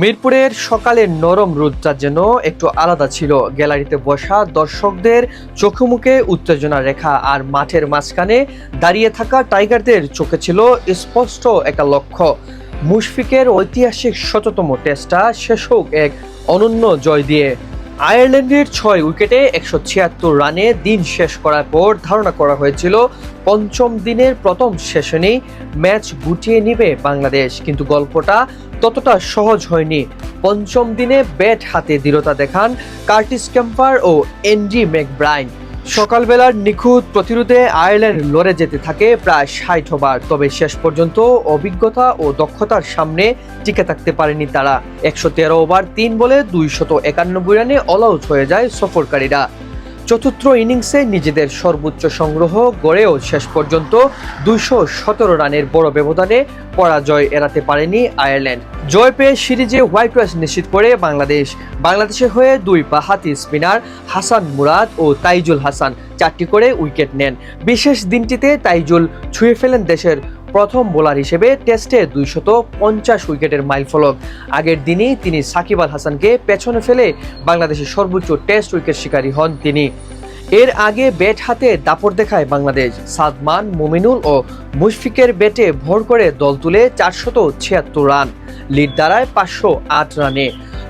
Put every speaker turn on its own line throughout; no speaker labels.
মিরপুরের সকালের নরম রোদটা যেন একটু আলাদা ছিল। গ্যালারিতে বসা দর্শকদের চোখে মুখে উত্তেজনা রেখা, আর মাঠের মাঝখানে দাঁড়িয়ে থাকা টাইগারদের চোখে ছিল স্পষ্ট একটা লক্ষ্য। মুশফিকের ঐতিহাসিক ১৭তম টেস্টটা শেষ হোক এক অনন্য জয় দিয়ে। আয়ারল্যান্ডের ৬ উইকেটে ১৭৬ রানে দিন শেষ করার পর ধারণা করা হয়েছিল পঞ্চম দিনের প্রথম সেশনেই ম্যাচ গুটিয়ে নিবে বাংলাদেশ, কিন্তু গল্পটা ততটা সহজ হয়নি। পঞ্চম দিনে ব্যাট হাতে দৃঢ়তা দেখান কার্টিস কেম্পার ও এন্ডি ম্যাকব্রাইন। সকালবেলার নিখুঁত প্রতিরোধে আয়ারল্যান্ড লড়ে যেতে থাকে প্রায় ৬০ ওভার, তবে শেষ পর্যন্ত অভিজ্ঞতা ও দক্ষতার সামনে টিকে থাকতে পারেনি তারা। ১১৩ ওভার ৩ বলে ২৯১ রানে অল আউট হয়ে যায় সফরকারীরা। চতুর্থ ইনিংসে নিজেদের সর্বোচ্চ সংগ্রহ গড়েও শেষ পর্যন্ত ২১৭ রানের বড় ব্যবধানে পরাজয় এড়াতে পারেনি আয়ারল্যান্ড। জয় পেয়ে সিরিজে হোয়াইট ওয়াশ নিশ্চিত করে বাংলাদেশের হয়ে দুই বাঁহাতি স্পিনার হাসান মুরাদ ও তাইজুল হাসান ৪টি করে উইকেট নেন। বিশেষ দিনটিতে তাইজুল ছুঁয়ে ফেলেন দেশের প্রথম বোলার হিসেবে টেস্টে ২৫০ উইকেটের মাইলফলক। আগের দিনই তিনি সাকিব আল হাসানকে পেছনে ফেলে বাংলাদেশের সর্বোচ্চ টেস্ট উইকেট শিকারী হন তিনি। এর আগে ব্যাট হাতে দাপট দেখায় বাংলাদেশ। সাদমান, মুমিনুল ও মুশফিকের ব্যাটে ভর করে দল তুলে ৪৭৬ রান, লিড দাঁড়ায় ৫০৮ রানে।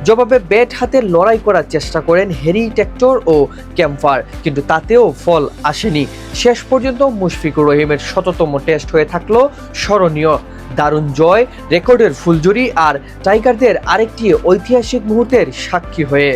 জবাবে ব্যাট হাতে লড়াই করার চেষ্টা করেন হ্যারি টেক্টর ও কেম্পার, কিন্তু তাতেও ফল আসেনি। শেষ পর্যন্ত মুশফিকুর রহিমের ১৭তম টেস্ট হয়ে থাকলো স্মরণীয়। দারুণ জয়, রেকর্ডের ফুলঝুরি আর টাইগারদের আরেকটি ঐতিহাসিক মুহূর্তের সাক্ষী হয়ে।